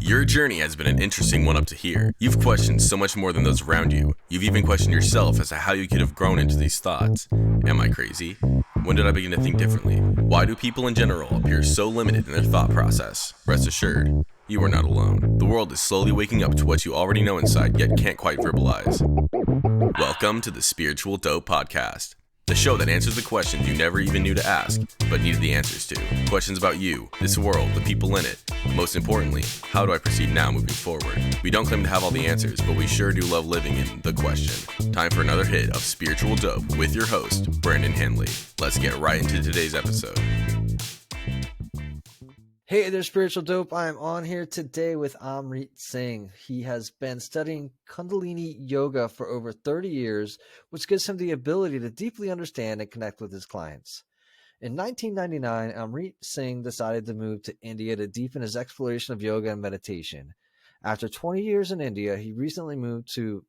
Your journey has been an interesting one up to here. You've questioned so much more than those around you. You've even questioned yourself as to how you could have grown into these thoughts. Am I crazy? When did I begin to think differently? Why do people in general appear so limited in their thought process? Rest assured, you are not alone. The world is slowly waking up to what you already know inside, yet can't quite verbalize. Welcome to the Spiritual Dope Podcast, the show that answers the questions you never even knew to ask, but needed the answers to. Questions about you, this world, the people in it. Most importantly, how do I proceed now moving forward? We don't claim to have all the answers, but we sure do love living in the question. Time for another hit of Spiritual Dope with your host, Brandon Handley. Let's get right into today's episode. Hey there, Spiritual Dope. I'm on here today with Amrit Singh. He has been studying Kundalini yoga for over 30 years, which gives him the ability to deeply understand and connect with his clients. In 1999, Amrit Singh decided to move to India to deepen his exploration of yoga and meditation. After 20 years in India, he recently moved to,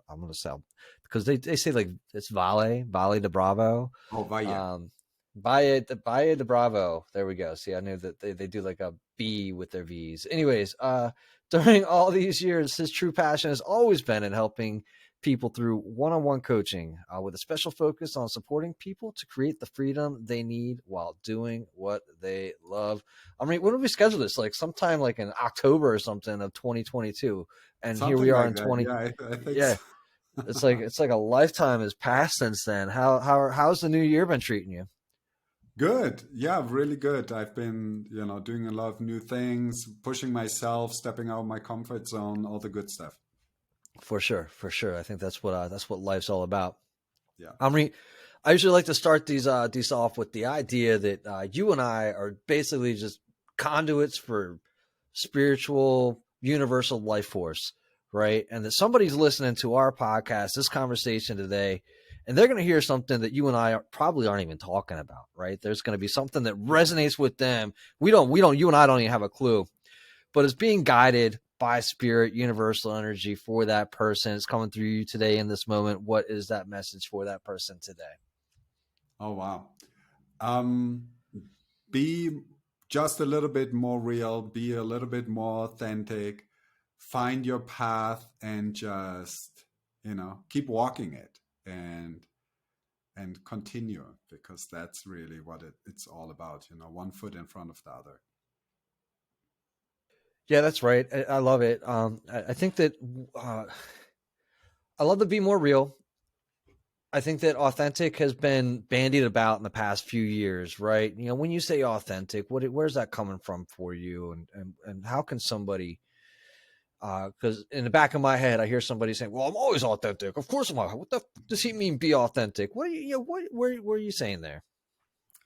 I'm going to sell, because they say like it's Valle de Bravo. Oh, Valle. Valle de Bravo. There we go. See, I knew that they do like a B with their V's. Anyways, during all these years, his true passion has always been in helping people through one-on-one coaching, with a special focus on supporting people to create the freedom they need while doing what they love. I mean, when did we schedule this? Like sometime like in October or something of 2022, and Something here we are like in that. 20. Yeah, I think Yeah, so. it's like a lifetime has passed since then. How's the new year been treating you? Good. Yeah, really good. I've been, doing a lot of new things, pushing myself, stepping out of my comfort zone, all the good stuff. For sure. I think that's what life's all about. Yeah. I usually like to start these off with the idea that you and I are basically just conduits for spiritual, universal life force, right? And that somebody's listening to our podcast, this conversation today, and they're going to hear something that you and I probably aren't even talking about, right? There's going to be something that resonates with them. You and I don't even have a clue, but it's being guided by spirit, universal energy for that person. It's coming through you today in this moment. What is that message for that person today? Oh, wow. Be just a little bit more real, be a little bit more authentic, find your path and just, keep walking it and continue, because that's really what it's all about, one foot in front of the other. Yeah, that's right. I love it. I think that I love to be more real. I think that authentic has been bandied about in the past few years, right? When you say authentic, where's that coming from for you? And how can somebody, because in the back of my head, I hear somebody saying, well, I'm always authentic. Of course I'm not. What the does he mean be authentic? Where are you saying there?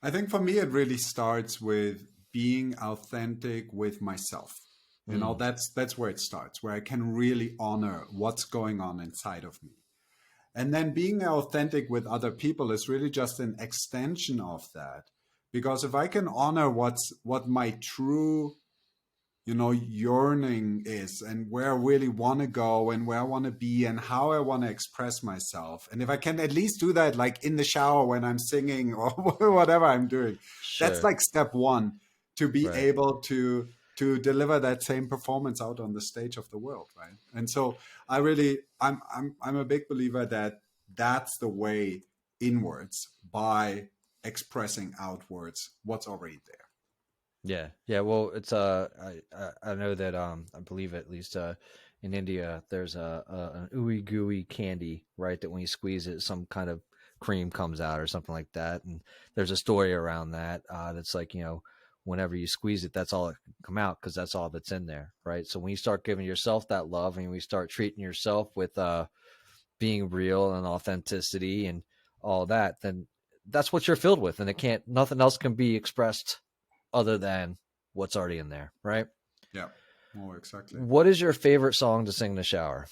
I think for me, it really starts with being authentic with myself. That's where it starts, where I can really honor what's going on inside of me. And then being authentic with other people is really just an extension of that. Because if I can honor what my true, yearning is, and where I really want to go and where I want to be and how I want to express myself. And if I can at least do that, like in the shower when I'm singing or whatever I'm doing, Sure. That's like step one, to be Right. able to deliver that same performance out on the stage of the world, right? And so I'm a big believer that that's the way inwards, by expressing outwards what's already there. Yeah. Well, it's I know that I believe at least in India there's an ooey gooey candy, right? That when you squeeze it, some kind of cream comes out or something like that. And there's a story around that that's like, whenever you squeeze it, that's all that can come out, because that's all that's in there, right? So when you start giving yourself that love and we start treating yourself with being real and authenticity and all that, then that's what you're filled with, and nothing else can be expressed other than what's already in there, right? Yeah, more exactly. What is your favorite song to sing in the shower?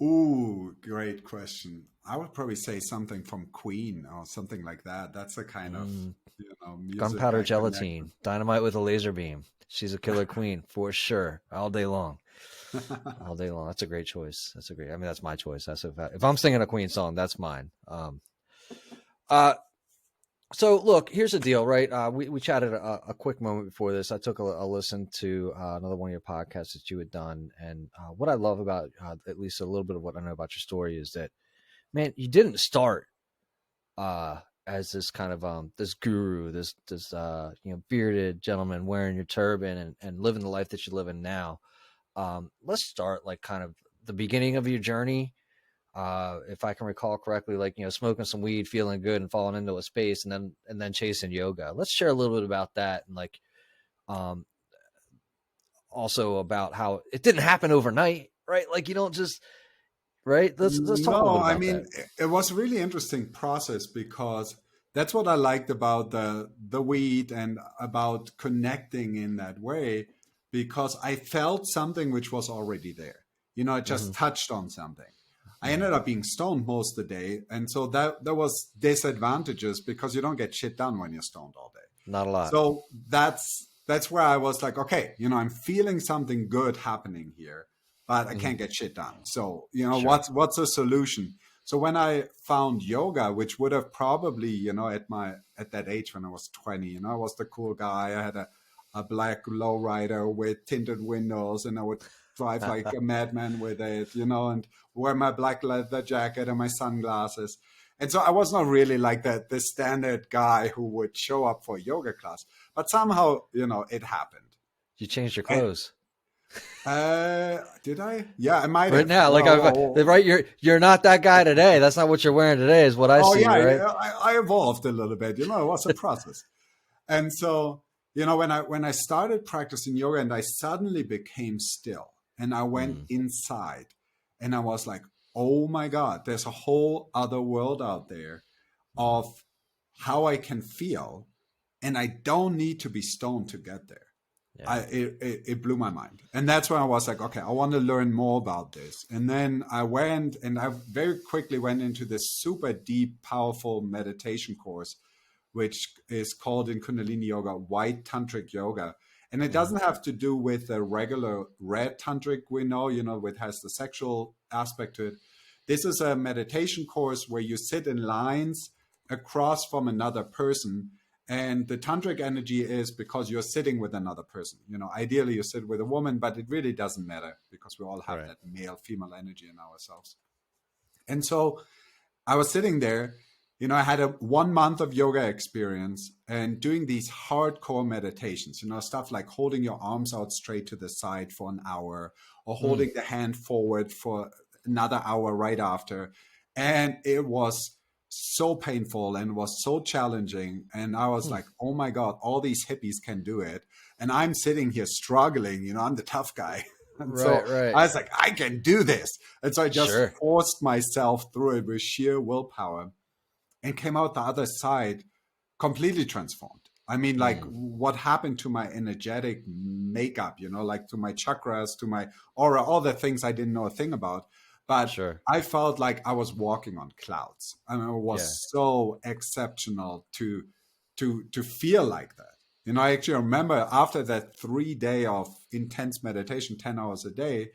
Ooh, great question. I would probably say something from Queen or something like that. That's a kind of, music. Gunpowder Gelatine, Dynamite with a Laser Beam. She's a killer queen for sure, all day long. All day long. That's a great choice. That's my choice. If I'm singing a Queen song, that's mine. So look, here's the deal, right? We chatted a quick moment before this. I took a listen to another one of your podcasts that you had done, and what I love about at least a little bit of what I know about your story is that, man, you didn't start as this kind of this guru, this bearded gentleman wearing your turban and living the life that you're living now. Let's start like kind of the beginning of your journey. If I can recall correctly, like, smoking some weed, feeling good, and falling into a space, and then chasing yoga. Let's share a little bit about that, and like, um, also about how it didn't happen overnight, right? Like, you don't just, right. Let's talk a little No, bit I about mean, that. it was a really interesting process because that's what I liked about the weed and about connecting in that way, because I felt something which was already there. I Mm-hmm. just touched on something. I Mm-hmm. ended up being stoned most of the day, and so that there was disadvantages because you don't get shit done when you're stoned all day. Not a lot. So that's where I was like, okay, I'm feeling something good happening here, but I Mm-hmm. can't get shit done. So, Sure. what's a solution? So when I found yoga, which would have probably, at that age when I was 20, I was the cool guy. I had a black lowrider with tinted windows, and I would drive like a madman with it, and wear my black leather jacket and my sunglasses. And so I was not really like the standard guy who would show up for a yoga class, but somehow, it happened. You changed your And, clothes did I? Yeah, I might right have. now. Like, right, you're not that guy today. That's not what you're wearing today, is what I Oh see. yeah, Right. I evolved a little bit. It was a process. And so, when I started practicing yoga and I suddenly became still and I went Mm. inside and I was like, oh my God, there's a whole other world out there of how I can feel, and I don't need to be stoned to get there. Yeah. It blew my mind. And that's when I was like, okay, I want to learn more about this. And then I went and I very quickly went into this super deep, powerful meditation course, which is called in Kundalini Yoga, White Tantric Yoga. And it Mm-hmm. doesn't have to do with the regular red tantric we know, which has the sexual aspect to it. This is a meditation course where you sit in lines across from another person. And the tantric energy is because you're sitting with another person. Ideally you sit with a woman, but it really doesn't matter because we all have Right. that male female energy in ourselves. And so I was sitting there, I had a 1 month of yoga experience and doing these hardcore meditations, stuff like holding your arms out straight to the side for an hour, or Mm. holding the hand forward for another hour right after. And it was so painful and was so challenging. And I was Mm. like, oh my God, all these hippies can do it. And I'm sitting here struggling, I'm the tough guy. And so Right. Right. I was like, I can do this. And so I just Sure. forced myself through it with sheer willpower and came out the other side completely transformed. I mean, like Mm. what happened to my energetic makeup, like to my chakras, to my aura, all the things I didn't know a thing about. But Sure. I felt like I was walking on clouds. I mean, it was Yeah. so exceptional to feel like that. I actually remember after that 3 day of intense meditation, 10 hours a day,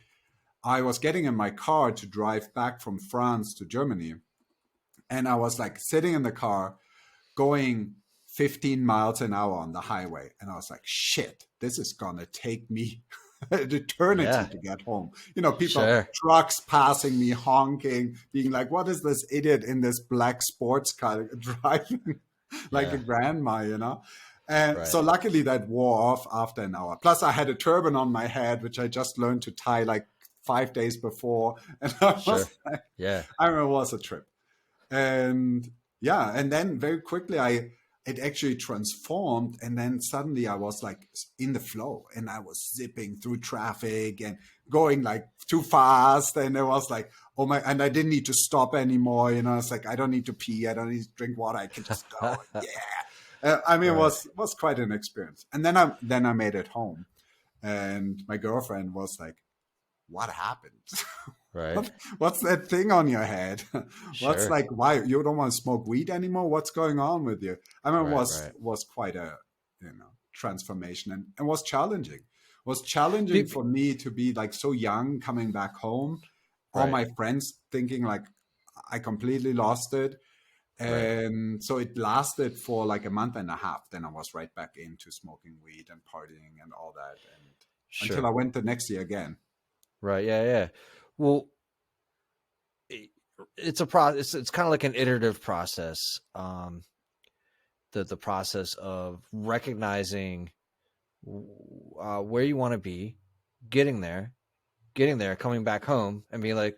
I was getting in my car to drive back from France to Germany. And I was like sitting in the car going 15 miles an hour on the highway. And I was like, shit, this is going to take me an eternity Yeah. to get home. People, Sure. trucks passing me, honking, being like, what is this idiot in this black sports car driving like a Yeah. grandma? And Right. so luckily that wore off after an hour. Plus I had a turban on my head, which I just learned to tie like 5 days before. And I was Sure. like, Yeah. I remember it was a trip. And yeah, and then very quickly it actually transformed, and then suddenly I was like in the flow and I was zipping through traffic and going like too fast, and it was like, oh my, and I didn't need to stop anymore. It's like, I don't need to pee, I don't need to drink water, I can just go. Yeah. I mean, Right. it was quite an experience. And then I made it home, and my girlfriend was like, what happened? Right. What's that thing on your head? What's Sure. like, why you don't want to smoke weed anymore? What's going on with you? I mean, it Right. Right. was quite a transformation, and was challenging. It was challenging for me to be like so young coming back home, all Right. my friends thinking like I completely lost it, And so it lasted for like a month and a half. Then I was right back into smoking weed and partying and all that, and until I went the next year again. Right. Yeah. Well, it's a process. It's kind of like an iterative process. The process of recognizing where you want to be, getting there, coming back home, and being like,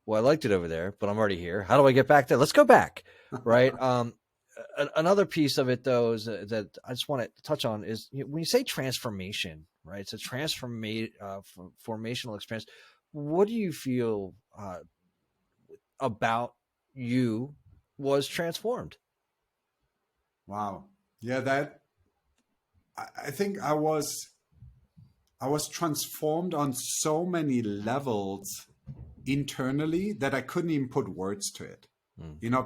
well, I liked it over there, but I'm already here. How do I get back there? Let's go back. Right. Another piece of it, though, is that I just want to touch on is, when you say transformation, right? It's a formational experience. What do you feel about you was transformed? Wow. Yeah, I think I was transformed on so many levels internally that I couldn't even put words to it.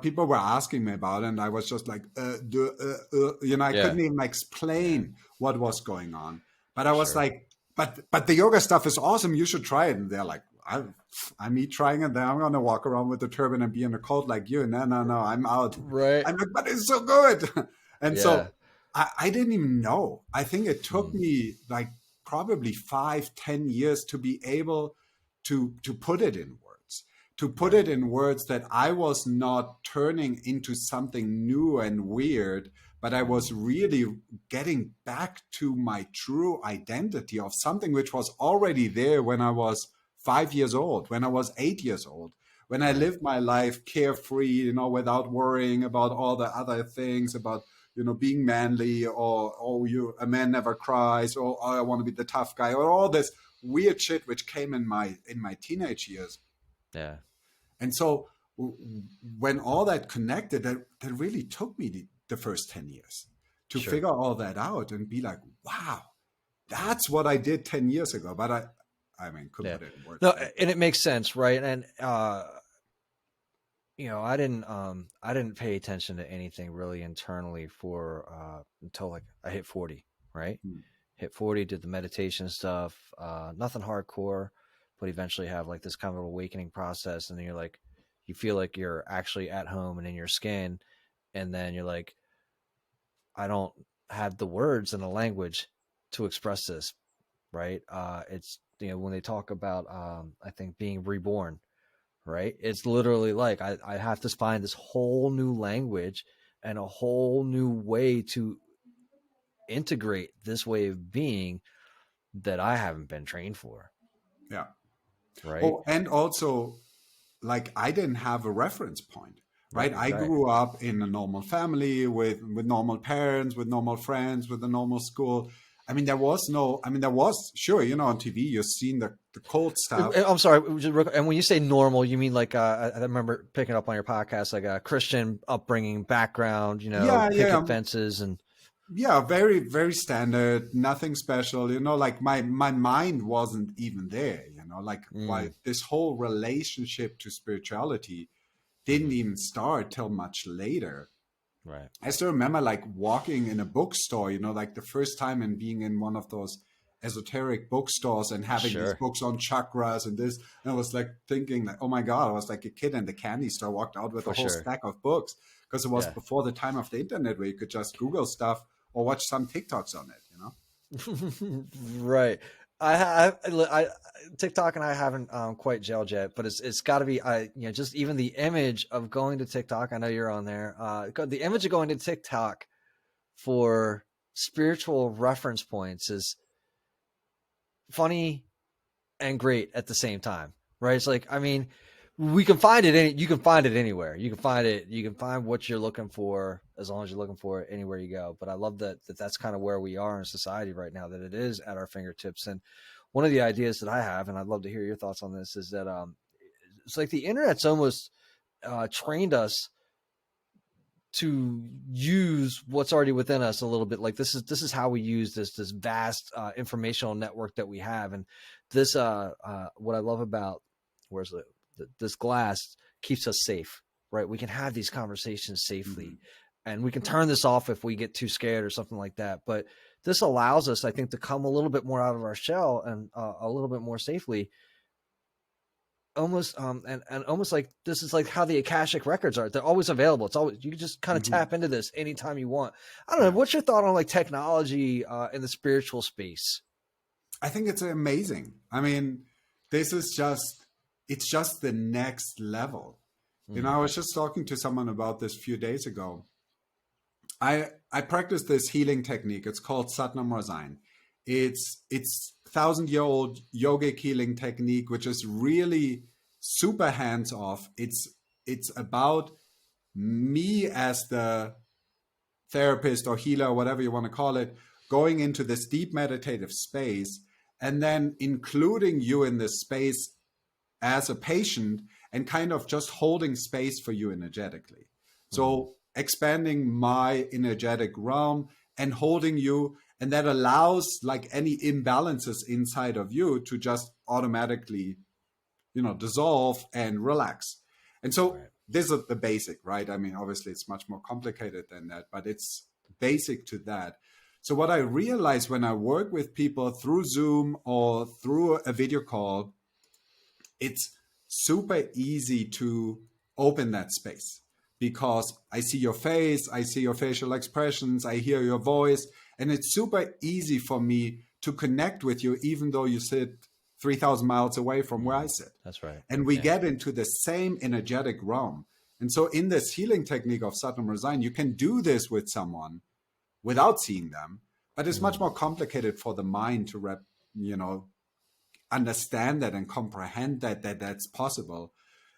People were asking me about it, and I was just like, I couldn't even explain what was going on. But I was like, but the yoga stuff is awesome. You should try it. And they're like, I'm trying it. Then I'm going to walk around with the turban and be in a coat like you. No, I'm out. Right. I'm like, but it's so good. And so I didn't even know. I think it took me like probably 5-10 years to be able to put it in words, that I was not turning into something new and weird, but I was really getting back to my true identity of something which was already there when I was 5 years old, when I was 8 years old, when I lived my life carefree, without worrying about all the other things, about, being manly, or a man never cries, or I want to be the tough guy, or all this weird shit which came in my teenage years. Yeah. And so when all that connected, that really took me the first 10 years to figure all that out and be like, wow, that's what I did 10 years ago. But I mean, couldn't put it in words. No, and it makes sense, right? And I didn't pay attention to anything really internally for until like I hit 40, right? Hit 40, did the meditation stuff, nothing hardcore, but eventually have like this kind of awakening process, and then you feel like you're actually at home and in your skin, and then you're like, I don't have the words and the language to express this, right? It's when they talk about I think being reborn, right? It's literally like I have to find this whole new language and a whole new way to integrate this way of being that I haven't been trained for. Yeah. Right. Oh, and also, like, I didn't have a reference point, right? I grew up in a normal family with normal parents, with normal friends, with a normal school. I mean, there was, sure, on TV, you've seen the cold stuff. I'm sorry. And when you say normal, you mean like, I remember picking up on your podcast, like a Christian upbringing background, picket fences and. Yeah, very, very standard, nothing special, like my mind wasn't even there, why this whole relationship to spirituality didn't even start till much later. Right. I still remember like walking in a bookstore, like the first time and being in one of those esoteric bookstores and having these books on chakras and this. And I was like thinking like, oh my God, I was like a kid in the candy store, walked out with a whole stack of books, because it was before the time of the internet where you could just Google stuff or watch some TikToks on it, Right. I TikTok and I haven't quite gelled yet, but it's got to be just even the image of going to TikTok. I know you're on there. The image of going to TikTok for spiritual reference points is funny and great at the same time, right? It's like, I mean, we can find it. You can find it anywhere. You can find it. You can find what you're looking for as long as you're looking for it anywhere you go. But I love that's kind of where we are in society right now, that it is at our fingertips. And one of the ideas that I have, and I'd love to hear your thoughts on this, is that it's like the internet's almost trained us to use what's already within us a little bit. Like this is how we use this vast informational network that we have. And this what I love about this glass keeps us safe, right? We can have these conversations safely, and we can turn this off if we get too scared or something like that. But this allows us, I think, to come a little bit more out of our shell and a little bit more safely almost and almost like this is like how the Akashic records are. They're always available. It's always, you can just kind of tap into this anytime you want. I don't know. What's your thought on like technology in the spiritual space? I think it's amazing. I mean, this is just, it's just the next level. You know, I was just talking to someone about this a few days ago. I practice this healing technique. It's called Satnam. It's 1,000-year-old yogic healing technique, which is really super hands-off. It's about me as the therapist or healer, or whatever you want to call it, going into this deep meditative space and then including you in this space as a patient and kind of just holding space for you energetically. So expanding my energetic realm and holding you, and that allows like any imbalances inside of you to just automatically, you know, dissolve and relax. And so this is the basic, right? I mean, obviously it's much more complicated than that, but it's basic to that. So what I realize when I work with people through Zoom or through a video call, it's super easy to open that space because I see your face, I see your facial expressions, I hear your voice, and it's super easy for me to connect with you, even though you sit 3,000 miles away from where I sit. That's right. And we get into the same energetic realm. And so in this healing technique of Satnam, you can do this with someone without seeing them, but it's much more complicated for the mind to understand that and comprehend that that's possible.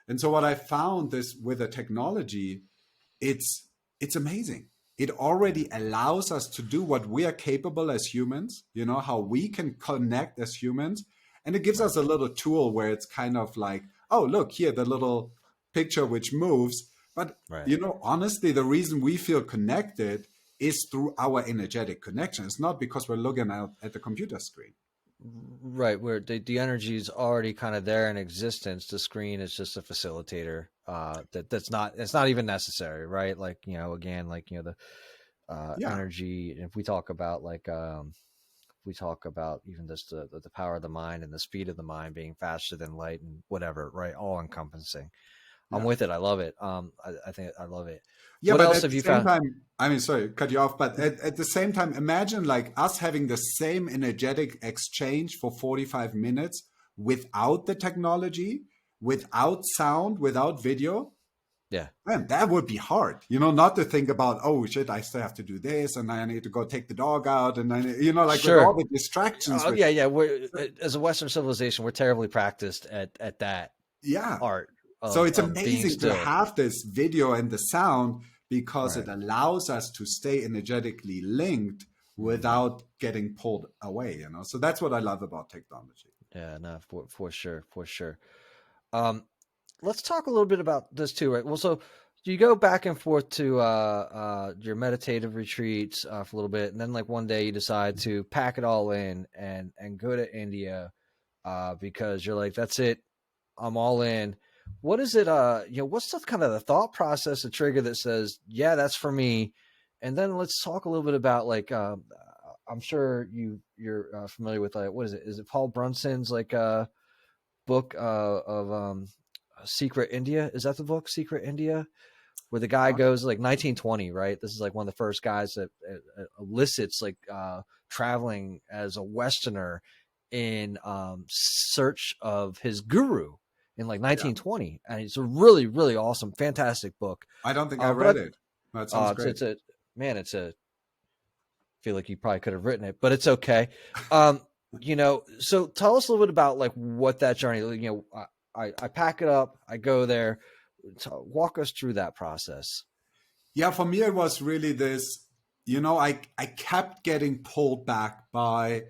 And so what I found is with the technology, it's amazing. It already allows us to do what we are capable as humans, you know, how we can connect as humans. And it gives us a little tool where it's kind of like, oh, look here, the little picture which moves. But, you know, honestly, the reason we feel connected is through our energetic connection. It's not because we're looking at the computer screen. Right, where the energy is already kind of there in existence. The screen is just a facilitator. It's not even necessary, right? Like, you know, again, like, you know, the energy. If we talk about like, we talk about even just the power of the mind and the speed of the mind being faster than light and whatever, right? All encompassing. I'm with it. I love it. I think I love it. Yeah, what but else at have the you same found? time, I mean, sorry, cut you off, but at the same time, imagine like us having the same energetic exchange for 45 minutes without the technology, without sound, without video. Yeah. Man, that would be hard, you know, not to think about, oh shit, I still have to do this and I need to go take the dog out. And then, you know, like with all the distractions. Yeah. We're, as a Western civilization, we're terribly practiced at that art. So it's amazing to have this video and the sound because it allows us to stay energetically linked without getting pulled away, you know? So that's what I love about technology. Yeah, no, for sure. Let's talk a little bit about this too, right? Well, so you go back and forth to your meditative retreats for a little bit, and then like one day you decide to pack it all in and go to India because you're like, that's it, I'm all in. What is it? You know, what's the kind of the thought process, the trigger that says, yeah, that's for me? And then let's talk a little bit about like, I'm sure you're familiar with like, what is it? Is it Paul Brunson's like book of Secret India? Is that the book, Secret India? Where the guy goes like 1920, right? This is like one of the first guys that elicits like traveling as a Westerner in search of his guru in like 1920. And it's a really, really awesome, fantastic book. I don't think I read it. That sounds great. I feel like you probably could have written it, but it's okay. You know, so tell us a little bit about like what that journey, you know, I pack it up, I go there. Walk us through that process. Yeah, for me, it was really this, you know, I kept getting pulled back by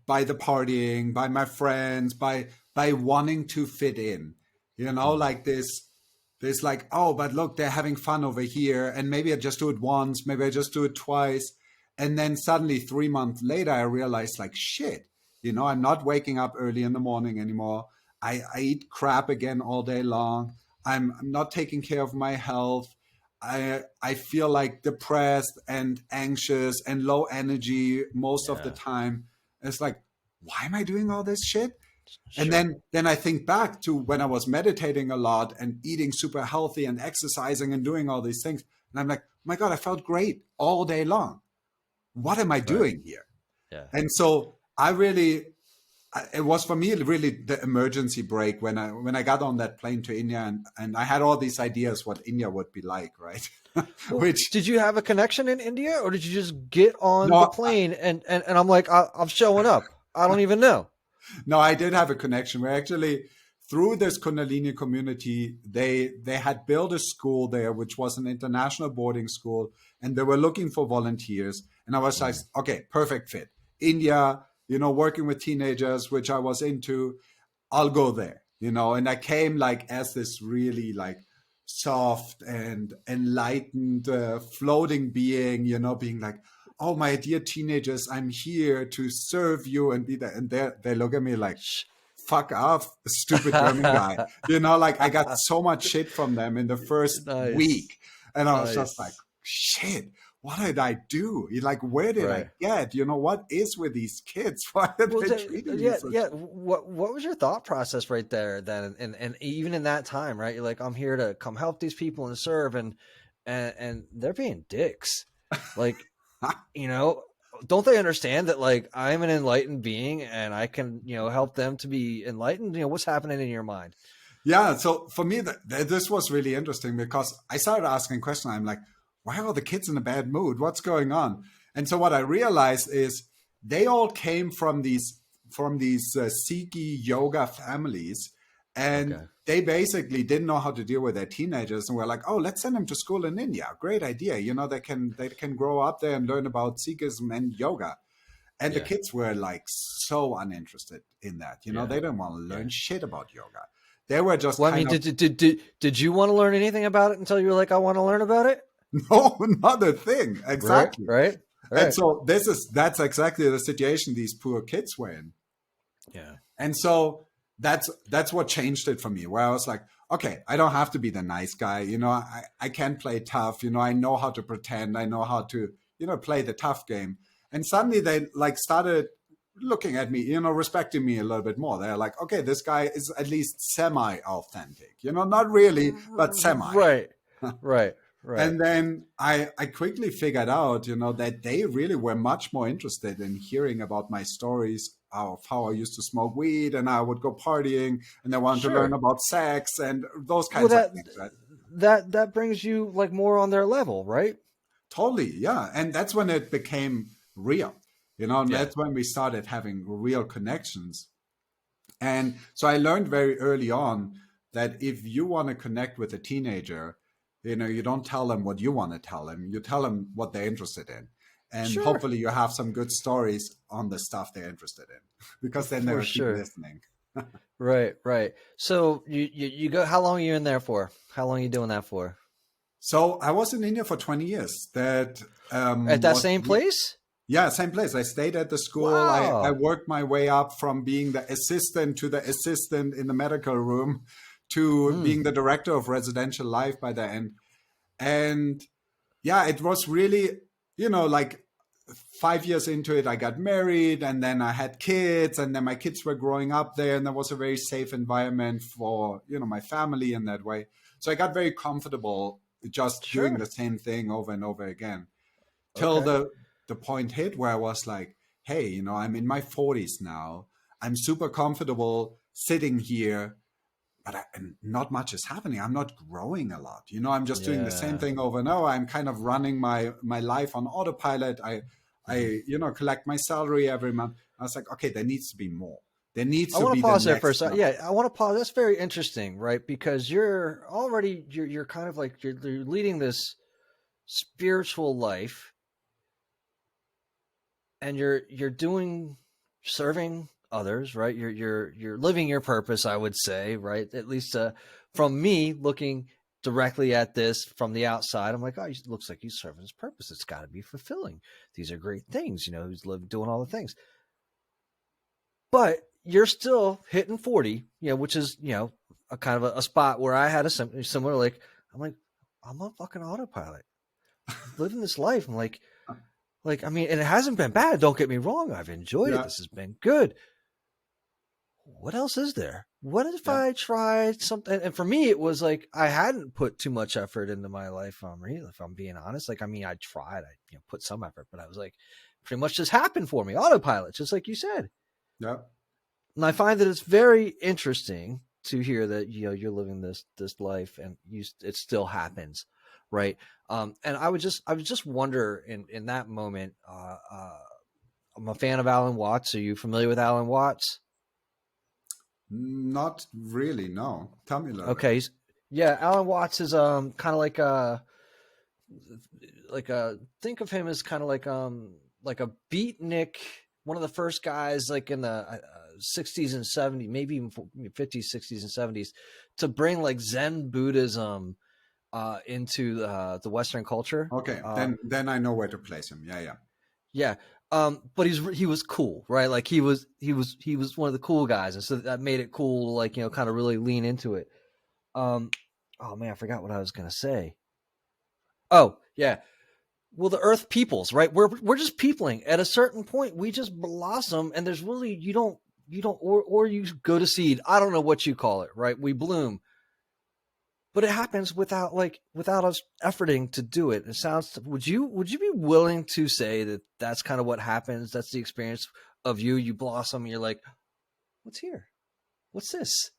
the partying, by my friends, by wanting to fit in, you know, like this like, oh, but look, they're having fun over here. And maybe I just do it once, maybe I just do it twice. And then suddenly 3 months later, I realized like, shit, you know, I'm not waking up early in the morning anymore. I eat crap again all day long. I'm not taking care of my health. I feel like depressed and anxious and low energy most of the time. It's like, why am I doing all this shit? And Sure. then I think back to when I was meditating a lot and eating super healthy and exercising and doing all these things. And I'm like, my God, I felt great all day long. What am I Right. doing here? Yeah. And so it was for me really the emergency break when I got on that plane to India, and I had all these ideas what India would be like, right? Well, Which did you have a connection in India, or did you just get on the no, plane and I'm like, I'm showing up. I don't even know. no, I did have a connection. We're actually through this Kundalini community, they had built a school there, which was an international boarding school, and they were looking for volunteers. And I was like, okay, perfect fit. India, working with teenagers, which I was into, I'll go there, And I came like as this really like soft and enlightened, floating being, being like, oh, my dear teenagers, I'm here to serve you and be there. And they look at me like, fuck off, stupid German guy. Like I got so much shit from them in the first week. And I was just like, shit, what did I do? Like, where did I get? What is with these kids? Why are they treating me so? Yeah. What was your thought process right there then? And even in that time, right? You're like, I'm here to come help these people and serve, and they're being dicks. Like, don't they understand that like I'm an enlightened being and I can, help them to be enlightened? What's happening in your mind? Yeah. So for me, this was really interesting because I started asking questions. I'm like, why are all the kids in a bad mood? What's going on? And so what I realized is they all came from these Sikhi yoga families, and they basically didn't know how to deal with their teenagers, and we're like, oh, let's send them to school in India. Great idea. They can grow up there and learn about Sikhism and yoga. And the kids were like so uninterested in that. They didn't want to learn shit about yoga. They were just. Well, did you want to learn anything about it until you were like, I want to learn about it? No, not a thing. Exactly. Right. And so that's exactly the situation these poor kids were in. Yeah. And so that's what changed it for me, where I was like, okay, I don't have to be the nice guy. I can play tough. I know how to pretend. I know how to, play the tough game. And suddenly they like started looking at me, respecting me a little bit more. They're like, okay, this guy is at least semi-authentic, not really, but semi. Right. And then I quickly figured out, that they really were much more interested in hearing about my stories of how I used to smoke weed and I would go partying, and they wanted to learn about sex and those kinds of things. Right? That brings you like more on their level, right? Totally, yeah. And that's when it became real, and that's when we started having real connections. And so I learned very early on that if you want to connect with a teenager, you don't tell them what you want to tell them. You tell them what they're interested in. And hopefully you have some good stories on the stuff they're interested in, because then they'll keep listening. Right. So you go, how long are you in there for? How long are you doing that for? So I was in India for 20 years. At that same place? Yeah, same place. I stayed at the school. Wow. I worked my way up from being the assistant to the assistant in the medical room to being the director of residential life by the end. And yeah, it was really, like 5 years into it, I got married, and then I had kids, and then my kids were growing up there, and there was a very safe environment for, my family in that way. So I got very comfortable just doing the same thing over and over again till the point hit where I was like, hey, I'm in my 40s now. I'm super comfortable sitting here, but not much is happening. I'm not growing a lot. I'm just doing the same thing over and over. I'm kind of running my life on autopilot. I collect my salary every month. I was like, okay, there needs to be more. There needs to be. I want to pause there for a second. Yeah, I want to pause. That's very interesting, right? Because you're kind of like you're leading this spiritual life, and you're serving others, right? You're living your purpose, I would say, right? At least from me looking directly at this from the outside, I'm like, oh, it looks like he's serving his purpose. It's got to be fulfilling. These are great things, he's doing all the things. But you're still hitting 40, which is, a kind of a spot where I had a similar, like, I'm on fucking autopilot, living this life. I'm like, I mean, and it hasn't been bad. Don't get me wrong. I've enjoyed it. This has been good. what else is there? What if Yeah. I tried something? And for me, it was like I hadn't put too much effort into my life. If I'm being honest, like I mean, I tried, I put some effort, but I was like, pretty much just happened for me, autopilot, just like you said. Yeah. And I find that it's very interesting to hear that you're living this life and it still happens, right? And I would just wonder in that moment. I'm a fan of Alan Watts. Are you familiar with Alan Watts? Not really. No. Tell me a little bit. Okay, yeah, Alan Watts is kind of like a think of him as kind of like a beatnik, one of the first guys like in the 60s and 70s, maybe even 50s, 60s and 70s, to bring like Zen Buddhism into the Western culture. Okay, then I know where to place him. Yeah, yeah. Yeah. But he was cool, right? Like he was one of the cool guys. And so that made it cool to like, kind of really lean into it. Oh man, I forgot what I was going to say. Oh yeah. Well, the earth peoples, right? We're just peopling. At a certain point, we just blossom and there's really, you don't, or you go to seed. I don't know what you call it, right? We bloom. But it happens without us efforting to do it. It sounds. Would you be willing to say that that's kind of what happens? That's the experience of you. You blossom. And you're like, what's here? What's this?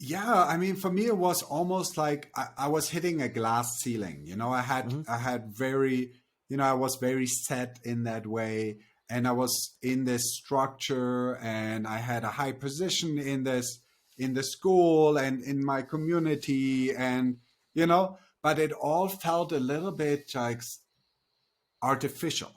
Yeah, I mean, for me, it was almost like I was hitting a glass ceiling. I had very, I was very set in that way, and I was in this structure, and I had a high position in the school and in my community, and but it all felt a little bit like artificial.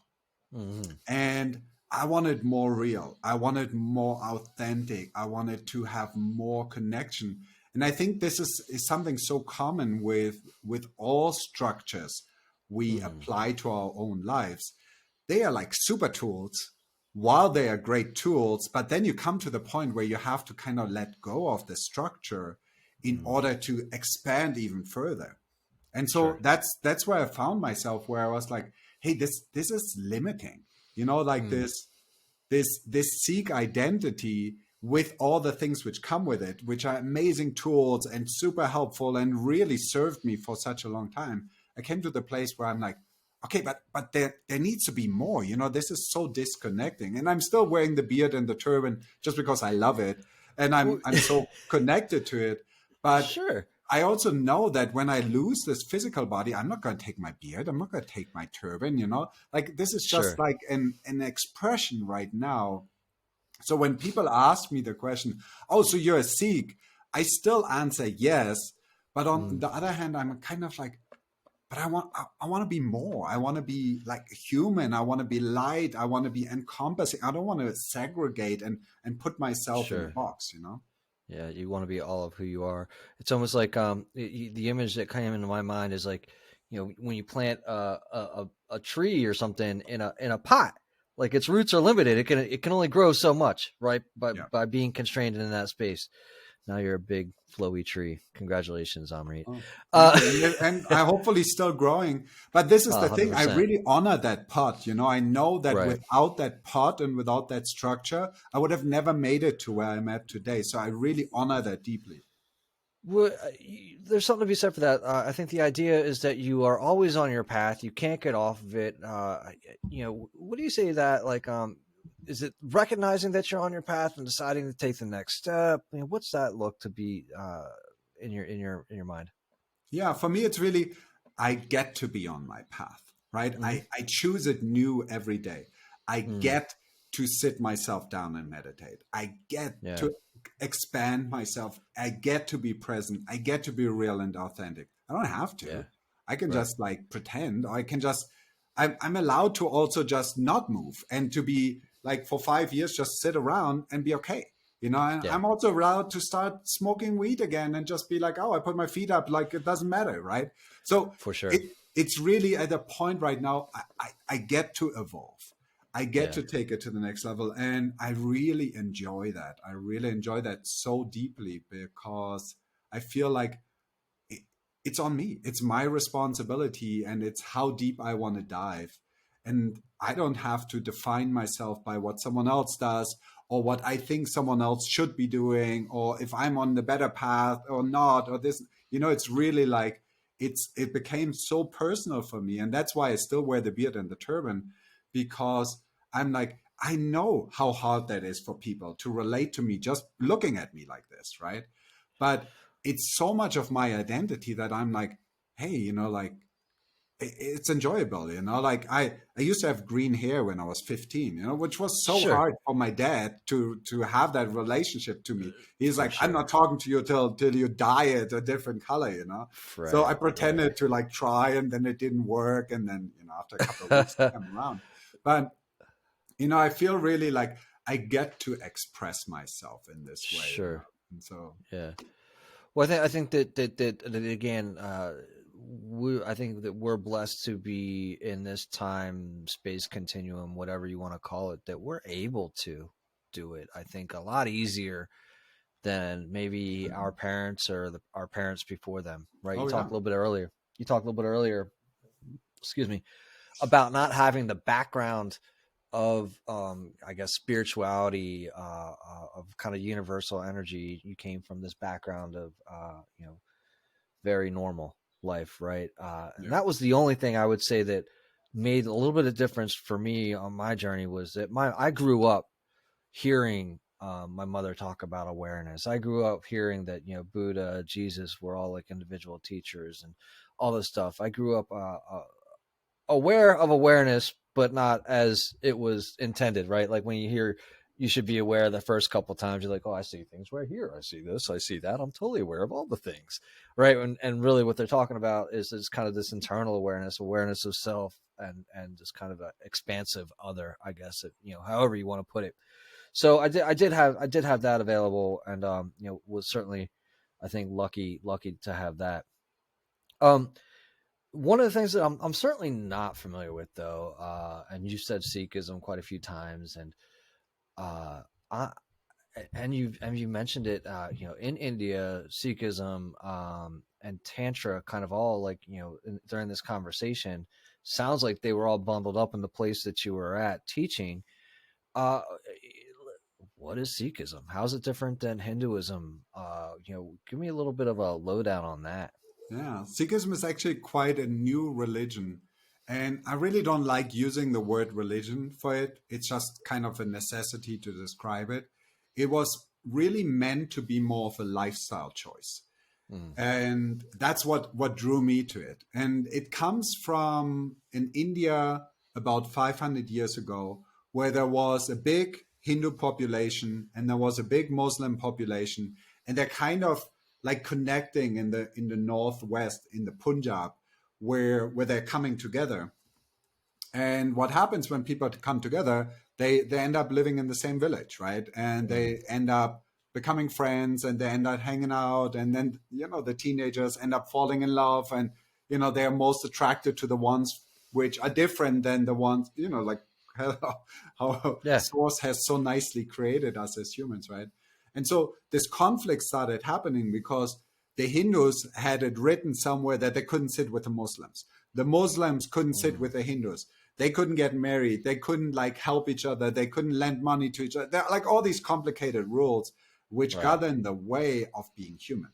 Mm-hmm. And I wanted more real. I wanted more authentic. I wanted to have more connection. And I think this is something so common with all structures we apply to our own lives. They are like super tools while they are great tools, but then you come to the point where you have to kind of let go of the structure in order to expand even further. And so that's where I found myself, where I was like, hey, this is limiting, like this Sikh identity with all the things which come with it, which are amazing tools and super helpful and really served me for such a long time. I came to the place where I'm like, okay, but there needs to be more. This is so disconnecting. And I'm still wearing the beard and the turban just because I love it. And I'm so connected to it. But sure. I also know that when I lose this physical body, I'm not going to take my beard. I'm not going to take my turban, like this is just like an expression right now. So when people ask me the question, oh, so you're a Sikh, I still answer yes. But on the other hand, I'm kind of like, but I want to be more. I want to be like human. I want to be light. I want to be encompassing. I don't want to segregate and put myself in a box, Yeah, you want to be all of who you are. It's almost like the image that came into my mind is like, when you plant a tree or something in a pot, like its roots are limited. It can only grow so much, right? By being constrained in that space. Now you're a big flowy tree. Congratulations, Amrit. And I hopefully still growing. But this is the thing. 100%. I really honor that pot. I know that without that pot and without that structure, I would have never made it to where I'm at today. So I really honor that deeply. Well, there's something to be said for that. I think the idea is that you are always on your path. You can't get off of it. What do you say to that? Like, is it recognizing that you're on your path and deciding to take the next step? What's that look to be in your mind? Yeah, for me, it's really, I get to be on my path, right? I choose it new every day. I get to sit myself down and meditate. I get to expand myself. I get to be present. I get to be real and authentic. I don't have to. Yeah. I can just like pretend. I can just, I'm allowed to also just not move and to be like for 5 years, just sit around and be okay. And I'm also allowed to start smoking weed again and just be like, oh, I put my feet up, like it doesn't matter, right? So for sure, it's really at a point right now, I get to evolve. I get to take it to the next level. And I really enjoy that. I really enjoy that so deeply because I feel like it's on me. It's my responsibility and it's how deep I want to dive. And I don't have to define myself by what someone else does or what I think someone else should be doing, or if I'm on the better path or not, or this, it's really like, it became so personal for me. And that's why I still wear the beard and the turban, because I'm like, I know how hard that is for people to relate to me just looking at me like this, right? But it's so much of my identity that I'm like, hey, like, it's enjoyable, like I used to have green hair when I was 15, which was so Sure. hard for my dad to have that relationship to me. He's For like, I'm sure. not talking to you till you dye it a different color, so I pretended to like try, and then it didn't work, and then after a couple of weeks it came around. But I feel really like I get to express myself in this way. Sure. And so Yeah. Well, I think that again, I think that we're blessed to be in this time space continuum, whatever you want to call it, that we're able to do it. I think a lot easier than maybe our parents or our parents before them. Right? You talked a little bit earlier. Excuse me, about not having the background of I guess spirituality, of kind of universal energy. You came from this background of very normal life, right? And that was the only thing I would say that made a little bit of difference for me on my journey, was that I grew up hearing my mother talk about awareness. I grew up hearing that Buddha, Jesus were all like individual teachers and all this stuff. I grew up aware of awareness, but not as it was intended, right? Like when you hear you should be aware the first couple of times, you're like, oh, I see things right here. I see this, I see that. I'm totally aware of all the things, right? And really what they're talking about is kind of this internal awareness of self, and just kind of an expansive other, I guess, however you want to put it. So I did have that available, and was certainly, I think, lucky to have that. One of the things that I'm certainly not familiar with, though, and you said Sikhism quite a few times, and you mentioned it, in India, Sikhism and Tantra, kind of all like during this conversation, sounds like they were all bundled up in the place that you were at teaching. What is Sikhism? How's it different than Hinduism? Give me a little bit of a lowdown on that. Yeah, Sikhism is actually quite a new religion. And I really don't like using the word religion for it. It's just kind of a necessity to describe it. It was really meant to be more of a lifestyle choice. And that's what drew me to it. And it comes from in India about 500 years ago, where there was a big Hindu population and there was a big Muslim population. And they're kind of like connecting in the northwest, in the Punjab, where they're coming together. And what happens when people come together, they end up living in the same village, right? And they end up becoming friends, and they end up hanging out, and then the teenagers end up falling in love, and they're most attracted to the ones which are different than the ones, like how Source has so nicely created us as humans, right? And so this conflict started happening because the Hindus had it written somewhere that they couldn't sit with the Muslims. The Muslims couldn't sit with the Hindus. They couldn't get married. They couldn't like help each other. They couldn't lend money to each other. There are like all these complicated rules which got in the way of being human.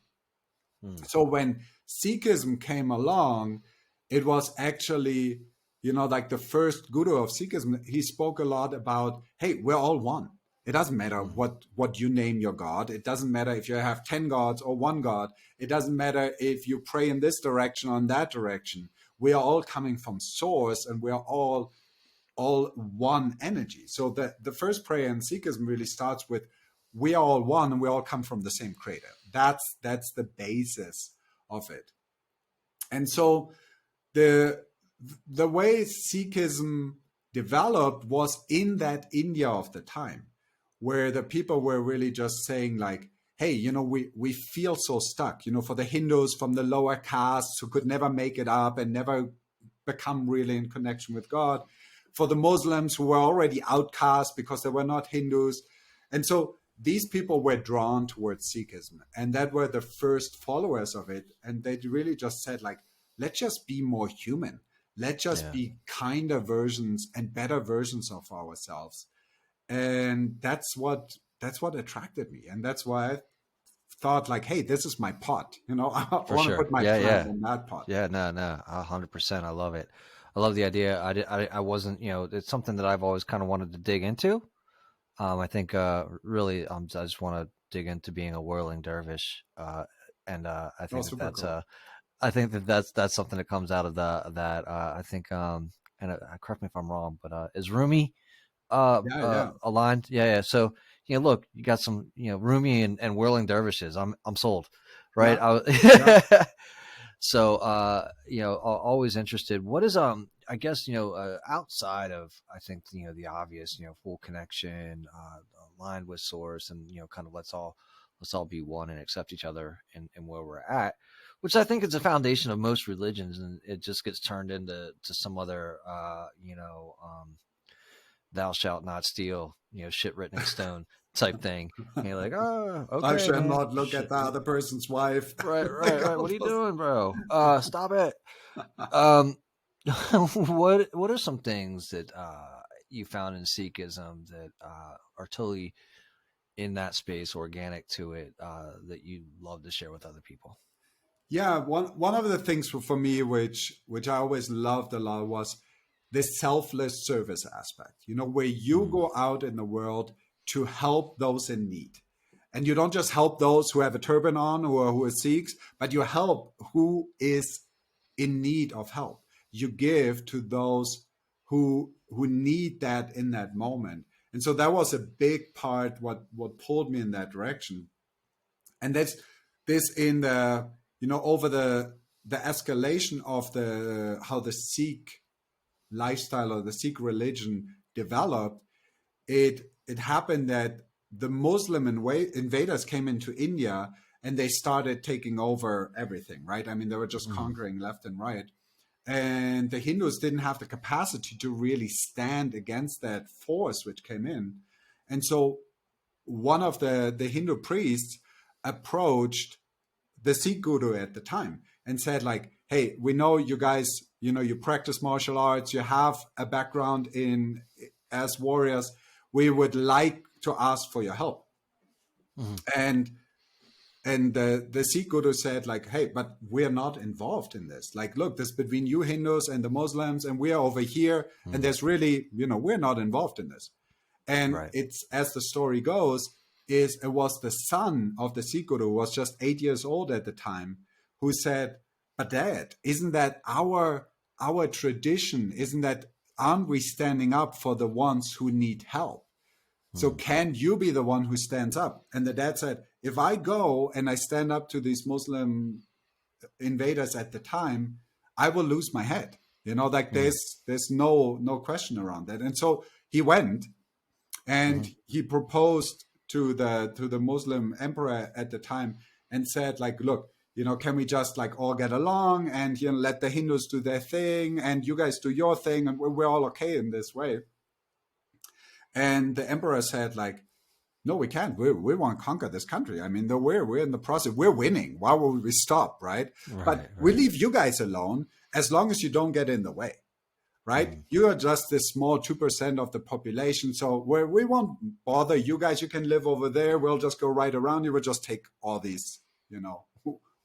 So when Sikhism came along, it was actually, like the first guru of Sikhism, he spoke a lot about, hey, we're all one. It doesn't matter what you name your God. It doesn't matter if you have 10 gods or one God. It doesn't matter if you pray in this direction or in that direction. We are all coming from source, and we are all one energy. So the first prayer in Sikhism really starts with, we are all one and we all come from the same creator. That's the basis of it. And so the way Sikhism developed was in that India of the time, where the people were really just saying like, hey, we feel so stuck, for the Hindus from the lower castes who could never make it up and never become really in connection with God, for the Muslims who were already outcast because they were not Hindus. And so these people were drawn towards Sikhism, and that were the first followers of it. And they really just said like, let's just be more human. Let's just be kinder versions and better versions of ourselves. And that's what attracted me. And that's why I thought like, hey, this is my pot, I For want to sure. put my Yeah, plant yeah. in that pot. Yeah, no, 100%. I love it. I love the idea. I wasn't, it's something that I've always kind of wanted to dig into. I think really, I just want to dig into being a whirling dervish, and I Oh, think that super that's cool. that's something that comes out of that. I think, and correct me if I'm wrong, but is Rumi Yeah. aligned? Yeah, yeah. So look, you got some Rumi and whirling dervishes. I'm sold, right? Yeah. Yeah. So, always interested. What is, I guess, outside of, I think, the obvious, full connection, aligned with source, and, kind of let's all be one and accept each other and where we're at, which I think is the foundation of most religions. And it just gets turned into some other, thou shalt not steal, shit written in stone type thing. And you're like, oh, I okay, shall man. not look at Shit. the other person's wife. Right. Like all What are you those- doing, bro? Stop it. Um, what are some things that you found in Sikhism that are totally in that space, organic to it, that you love to share with other people? Yeah, one of the things for me, which I always loved a lot, was this selfless service aspect. Where you go out in the world to help those in need, and you don't just help those who have a turban on or who are Sikhs, but you help who is in need of help. You give to those who need that in that moment, and so that was a big part. What pulled me in that direction, and that's this in the over the escalation of the how the Sikh lifestyle or the Sikh religion developed. It happened that the Muslim invaders came into India and they started taking over everything, right? I mean, they were just conquering left and right. And the Hindus didn't have the capacity to really stand against that force which came in. And so one of the Hindu priests approached the Sikh guru at the time and said like, hey, we know you guys, you practice martial arts, you have a background in as warriors. We would like to ask for your help. And the Sikh guru said like, hey, but we're not involved in this. Like, look, this is between you Hindus and the Muslims, and we are over here. And there's really, we're not involved in this. And Right. it's, as the story goes, it was the son of the Sikh guru, who was just 8 years old at the time, who said, but Dad, isn't that our tradition? Aren't we standing up for the ones who need help? So can you be the one who stands up? And the dad said, if I go and I stand up to these Muslim invaders at the time, I will lose my head. Like there's no question around that. And so he went and he proposed to the Muslim emperor at the time and said like, look, can we just like all get along and let the Hindus do their thing and you guys do your thing and we're all okay in this way. And the emperor said like, no, we can't. We want to conquer this country. I mean, we're in the process. We're winning. Why would we stop, right? But we leave you guys alone as long as you don't get in the way, right? You are just this small 2% of the population. So we won't bother you guys. You can live over there. We'll just go right around you. We'll just take all these,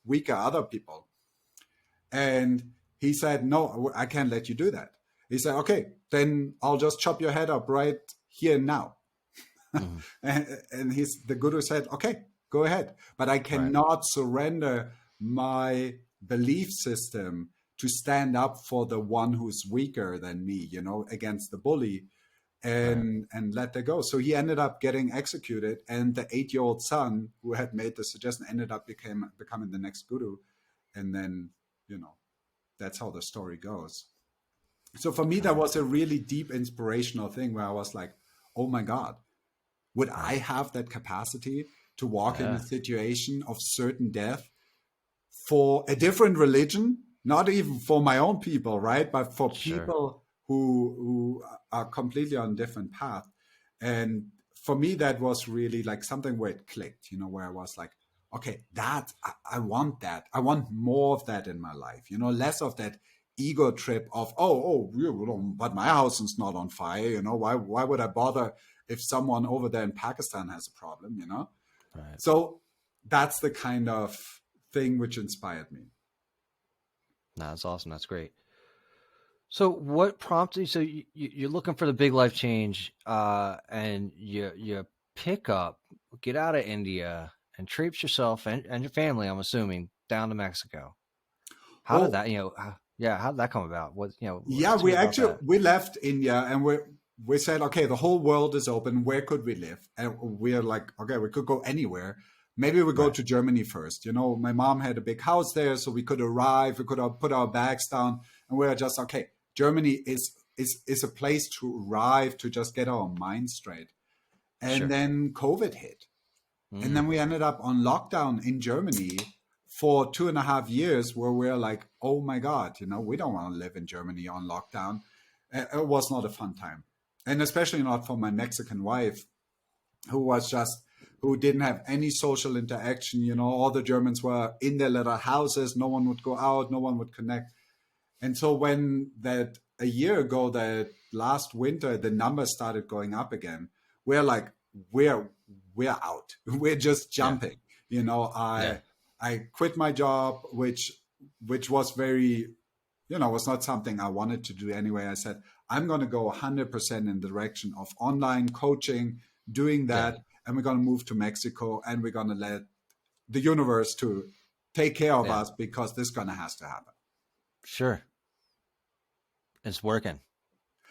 weaker other people. And he said, no, I can't let you do that. He said, okay, then I'll just chop your head up right here and now. And the guru said, okay, go ahead. But I cannot surrender my belief system to stand up for the one who's weaker than me, against the bully and let that go. So he ended up getting executed. And the 8-year-old son who had made the suggestion ended up becoming the next guru. And then, that's how the story goes. So for me, that was a really deep inspirational thing where I was like, oh my God, would I have that capacity to walk in a situation of certain death for a different religion? Not even for my own people, right? But for people who are completely on a different path. And for me, that was really like something where it clicked, where I was like, okay, I want that. I want more of that in my life, less of that ego trip of, but my house is not on fire. Why would I bother if someone over there in Pakistan has a problem, Right. So that's the kind of thing which inspired me. No, that's awesome. That's great. So what prompted you? So you're looking for the big life change, and you get out of India and traipse yourself and your family, I'm assuming, down to Mexico. How did that, how did that come about? We left India and we said, okay, the whole world is open. Where could we live? And we're like, okay, we could go anywhere. Maybe we go to Germany first. My mom had a big house there, so we could arrive. We could put our bags down, and we were just, okay, Germany is a place to arrive, to just get our mind straight. And then COVID hit. And then we ended up on lockdown in Germany for 2.5 years, where we're like, oh my God, we don't want to live in Germany on lockdown. It was not a fun time. And especially not for my Mexican wife, who didn't have any social interaction. All the Germans were in their little houses. No one would go out. No one would connect. And so when a year ago, that last winter, the numbers started going up again, we're like, we're out. We're just jumping. I quit my job, which was very, was not something I wanted to do anyway. I said, I'm going to go 100% in the direction of online coaching, doing that. And we're going to move to Mexico, and we're going to let the universe to take care of us, because this has to happen. Sure. It's working.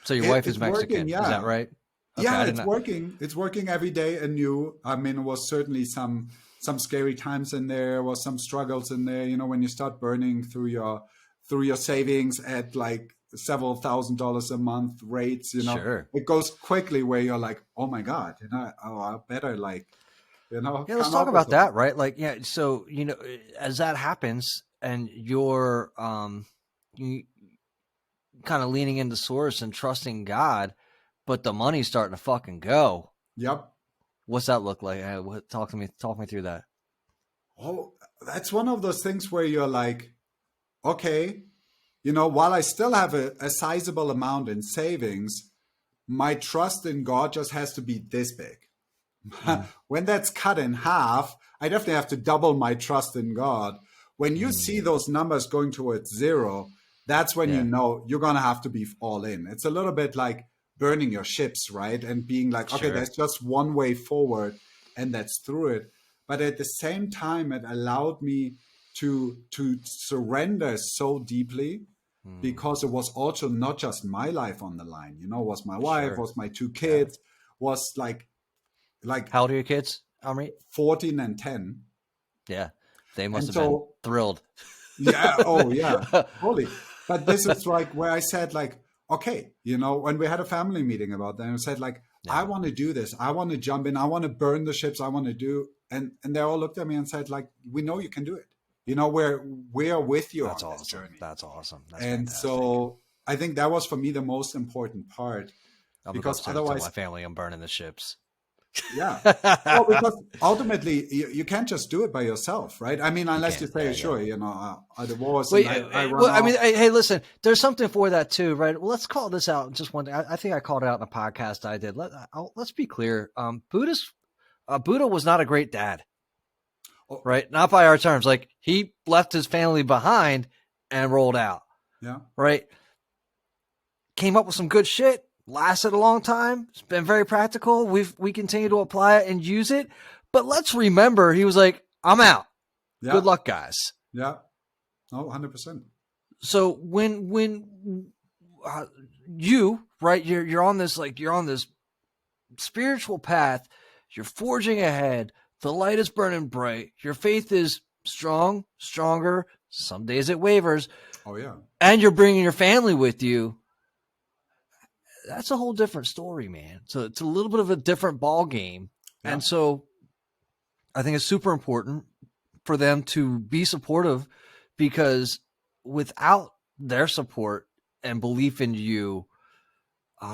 So your wife is Mexican, is that right? Okay, yeah, it's working. It's working every day anew. I mean, it was certainly some scary times in there, was some struggles in there. When you start burning through your savings at like several $1,000s a month rates, it goes quickly where you're like, oh my God, I better let's talk about that, right? Like, so, as that happens and you're, you kind of leaning into source and trusting God, but the money's starting to fucking go. Yep. What's that look like? Talk me through that. Oh, that's one of those things where you're like, okay, while I still have a sizable amount in savings, my trust in God just has to be this big. When that's cut in half, I definitely have to double my trust in God. When you see those numbers going towards zero, that's when you're going to have to be all in. It's a little bit like burning your ships, right? And being like, okay, there's just one way forward, and that's through it. But at the same time, it allowed me to surrender so deeply, because it was also not just my life on the line, was my wife, was my 2 kids, was like. How old are your kids, Amrit? 14 and 10. Yeah. They must have been thrilled. Yeah. Oh yeah. Totally. But this is like where I said like, okay, when we had a family meeting about that, I said like, I want to do this. I want to jump in. I want to burn the ships. I want to do. And they all looked at me and said like, we know you can do it. We're with you on this journey. That's awesome. That's and fantastic. So I think that was for me the most important part, because otherwise my family, I'm burning the ships. Yeah. Well, because ultimately you can't just do it by yourself, right? I mean, unless you say, I divorce. Hey, listen, there's something for that too, right? Well, let's call this out. Just one thing. I think I called it out in a podcast I did. Let's be clear. Buddha was not a great dad, right? Not by our terms. Like, he left his family behind and rolled out. Yeah. Right. Came up with some good shit. Lasted a long time. It's been very practical. We continue to apply it and use it. But let's remember, he was like, I'm out. Yeah. Good luck, guys. Yeah. Oh, 100%. So when you, right, you're on this spiritual path, you're forging ahead. The light is burning bright. Your faith is strong, stronger. Some days it wavers. Oh, yeah. And you're bringing your family with you. That's a whole different story, man. So it's a little bit of a different ball game. Yeah. And so I think it's super important for them to be supportive, because without their support and belief in you,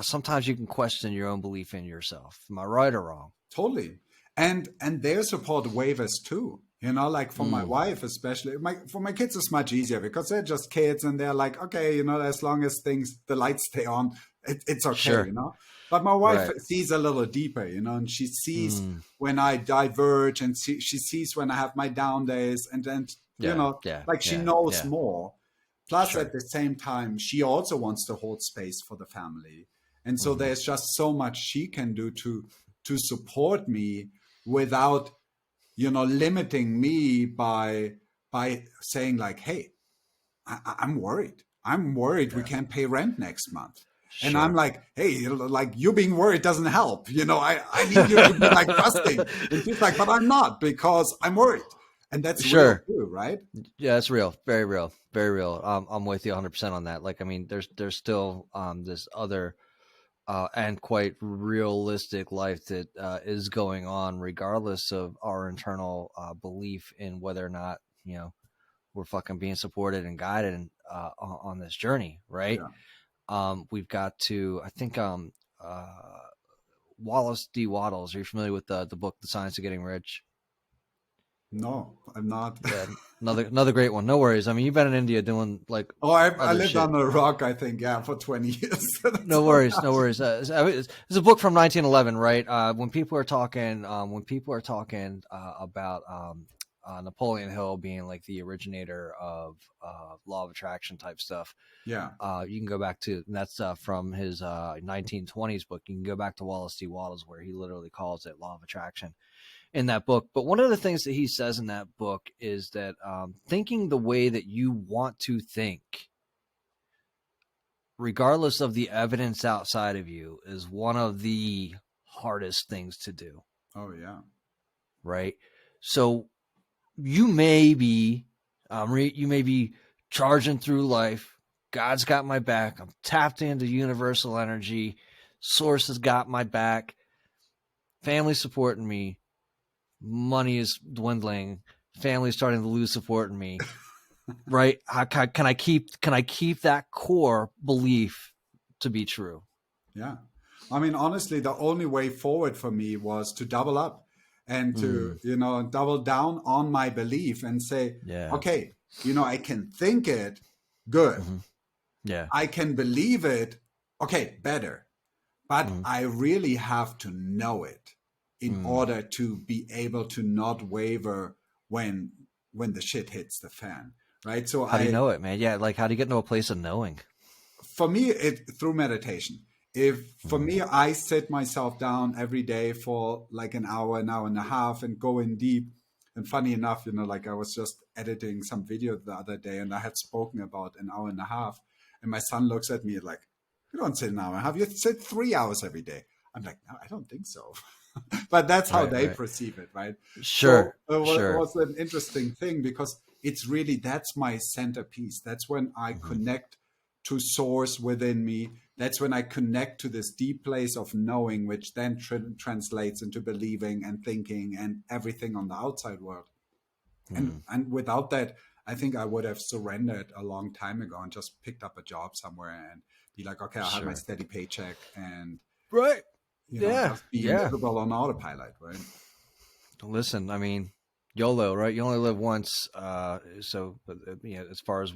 sometimes you can question your own belief in yourself. Am I right or wrong? Totally. And their support wavers too. Like for my wife, especially, for my kids, it's much easier because they're just kids and they're like, okay, as long as the lights stay on, it's okay, Sure. But my wife Right. sees a little deeper, and she sees Mm. when I diverge, and she sees when I have my down days, and then, Yeah. like she Yeah. knows Yeah. more. Plus, Sure. at the same time, she also wants to hold space for the family. And so Mm-hmm. there's just so much she can do to support me without, limiting me by saying like, hey, I'm worried. I'm worried we Yeah. can't pay rent next month. And I'm Sure. like, hey, like you being worried doesn't help. I need you to be like trusting. And she's like, but I'm not because I'm worried. And that's real Sure. too, right? Yeah, it's real. Very real. Very real. I'm with you 100% on that. Like, I mean, there's still this other and quite realistic life that is going on, regardless of our internal belief in whether or not we're fucking being supported and guided on this journey, right? Yeah. We've got to, I think, Wallace D. Wattles. Are you familiar with the book, The Science of Getting Rich? No, I'm not. Yeah, another great one. No worries. I mean, you've been in India doing like Oh, I other lived shit. on a rock, I think, yeah, for 20 years. No worries, no worries. It's a book from 1911, right? When people are talking about Napoleon Hill being like the originator of law of attraction type stuff, Yeah. you can go back to, and that's from his 1920s book. You can go back to Wallace D. Wattles, where he literally calls it law of attraction in that book. But one of the things that he says in that book is that thinking the way that you want to think, regardless of the evidence outside of you, is one of the hardest things to do. Oh, yeah. Right. So you may be, charging through life. God's got my back. I'm tapped into universal energy. Source has got my back. Family supporting me. Money is dwindling. Family's starting to lose support in me. Right? Can I keep that core belief to be true? Yeah. I mean, honestly, the only way forward for me was to double up and to, double down on my belief and say, Yeah. okay, I can think it, good. Mm-hmm. Yeah. I can believe it, okay, better. But Mm-hmm. I really have to know it in order to be able to not waver when the shit hits the fan, right? So How do you know it, man? Yeah, like how do you get into a place of knowing? For me, it through meditation. For me, I sit myself down every day for like an hour and a half, and go in deep. And funny enough, like I was just editing some video the other day, and I had spoken about an hour and a half, and my son looks at me like, "You don't sit an hour and a half. You sit 3 hours every day." I'm like, "No, I don't think so." But that's how they perceive it, right? Sure. So sure. it was an interesting thing because it's really, that's my centerpiece. That's when I connect to source within me. That's when I connect to this deep place of knowing, which then translates into believing and thinking and everything on the outside world. And without that, I think I would have surrendered a long time ago and just picked up a job somewhere and be like, okay, I'll have my steady paycheck and just be miserable on autopilot, right? Listen, I mean, YOLO, right? You only live once. So, as far as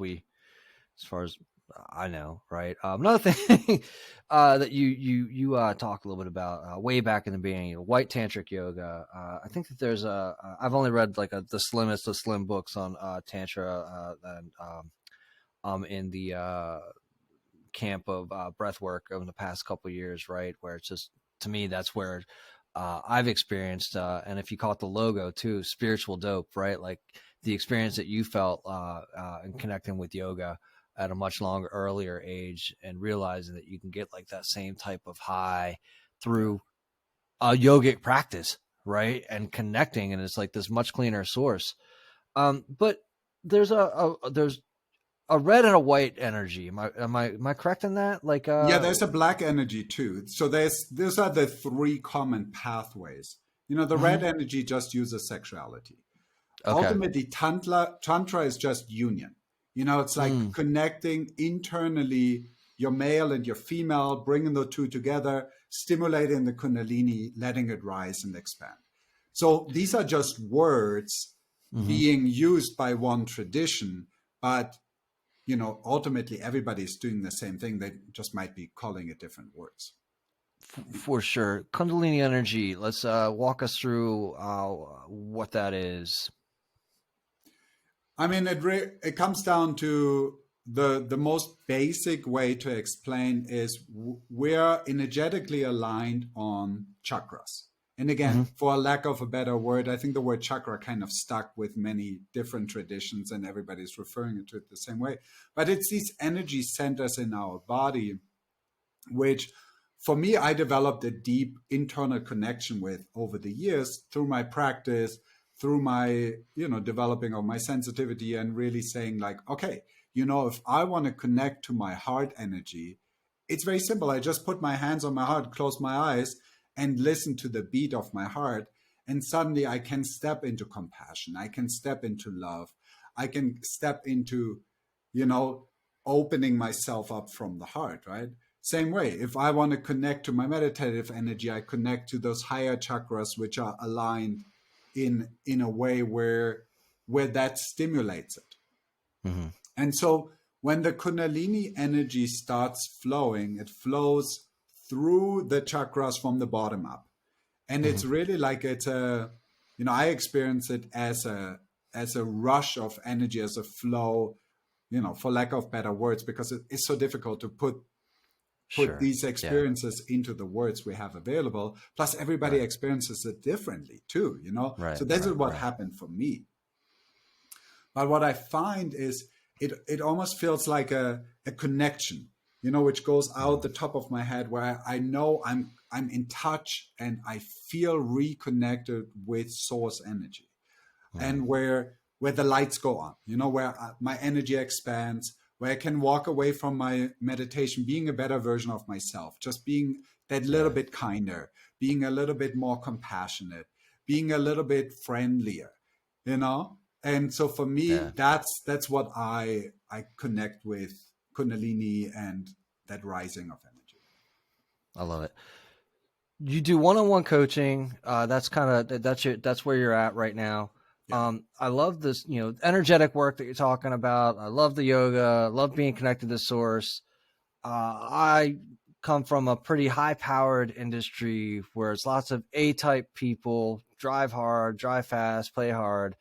I know, right? Another thing that you talked a little bit about way back in the beginning, white tantric yoga. I think that there's I've only read like the slimmest of slim books on tantra, and in the camp of breathwork over the past couple of years, right? Where it's just, to me, that's where I've experienced, and if you call it the logo too, spiritual dope, right? Like the experience that you felt in connecting with yoga at a much earlier age, and realizing that you can get like that same type of high through a yogic practice, right? And connecting, and it's like this much cleaner source. But there's a red and a white energy. Am I correct in that? Like yeah, there's a black energy too. So these are the three common pathways. The red energy just uses sexuality. Okay. Ultimately, tantra is just union. It's like connecting internally your male and your female, bringing the two together, stimulating the Kundalini, letting it rise and expand. So these are just words being used by one tradition, but ultimately everybody's doing the same thing. They just might be calling it different words. For sure. Kundalini energy. Let's walk us through what that is. I mean, it comes down to the most basic way to explain is we're energetically aligned on chakras. And again, for a lack of a better word, I think the word chakra kind of stuck with many different traditions and everybody's referring to it the same way. But it's these energy centers in our body, which for me, I developed a deep internal connection with over the years through my practice, through my, developing of my sensitivity and really saying like, okay, if I want to connect to my heart energy, it's very simple. I just put my hands on my heart, close my eyes and listen to the beat of my heart. And suddenly I can step into compassion. I can step into love. I can step into, opening myself up from the heart, right? Same way, if I want to connect to my meditative energy, I connect to those higher chakras, which are aligned in a way where that stimulates it. Mm-hmm. And so when the Kundalini energy starts flowing, it flows through the chakras from the bottom up. And it's really like I experience it as a rush of energy, as a flow, for lack of better words, because it's so difficult to put these experiences into the words we have available. Plus everybody experiences it differently too, so this is what happened for me. But what I find is it almost feels like a connection, which goes out the top of my head, where I know I'm in touch and I feel reconnected with source energy, and where the lights go on, where my energy expands, where I can walk away from my meditation being a better version of myself, just being that little bit kinder, being a little bit more compassionate, being a little bit friendlier, And so for me, that's what I connect with Kundalini and that rising of energy. I love it. You do one-on-one coaching. That's where you're at right now. Yeah. I love this, energetic work that you're talking about. I love the yoga. I love being connected to source. I come from a pretty high-powered industry where it's lots of A-type people, drive hard, drive fast, play hard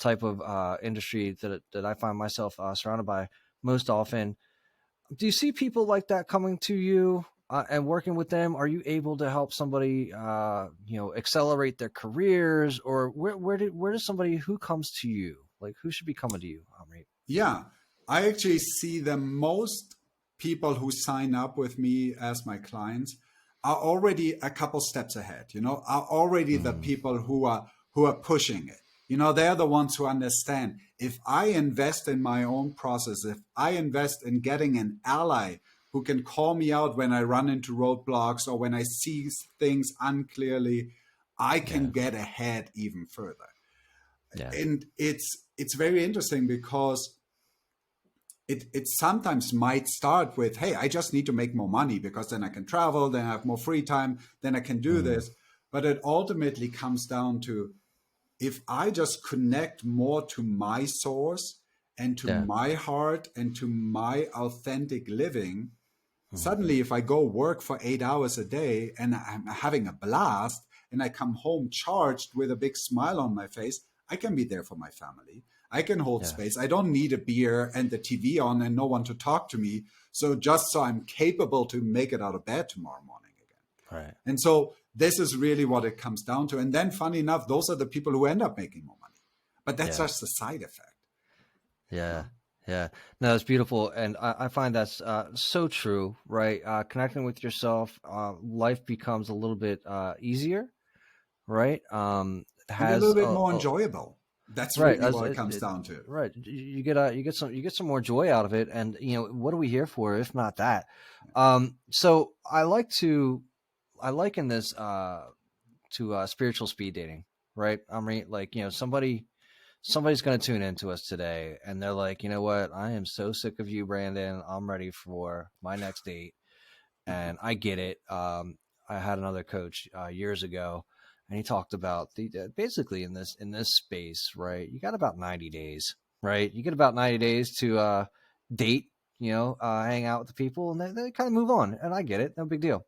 type of industry that I find myself surrounded by most often. Do you see people like that coming to you and working with them? Are you able to help somebody, accelerate their careers, or where does somebody who comes to you, like who should be coming to you, Amrit? Yeah, I actually see the most people who sign up with me as my clients are already a couple steps ahead, are already the people who are pushing it. They're the ones who understand, if I invest in my own process, if I invest in getting an ally who can call me out when I run into roadblocks or when I see things unclearly, I can get ahead even further. Yeah. And it's very interesting because it sometimes might start with, hey, I just need to make more money because then I can travel, then I have more free time, then I can do this. But it ultimately comes down to, if I just connect more to my source and to my heart and to my authentic living, suddenly if I go work for 8 hours a day and I'm having a blast and I come home charged with a big smile on my face, I can be there for my family. I can hold space. I don't need a beer and the TV on and no one to talk to me. So just so I'm capable to make it out of bed tomorrow morning again. Right. And so this is really what it comes down to. And then funny enough, those are the people who end up making more money. But that's just the side effect. Yeah. Yeah. No, it's beautiful. And I find that's so true, right? Connecting with yourself, life becomes a little bit easier, right? And a little bit more enjoyable. That's really what it comes down to. Right. You get some more joy out of it. And, what are we here for if not that? So I liken this to spiritual speed dating, right? Like, somebody's going to tune into us today and they're like, you know what? I am so sick of you, Brandon. I'm ready for my next date. And I get it. I had another coach years ago, and he talked about basically in this space, right? You got about 90 days, right? You get about 90 days to date, hang out with the people, and they kind of move on. And I get it. No big deal.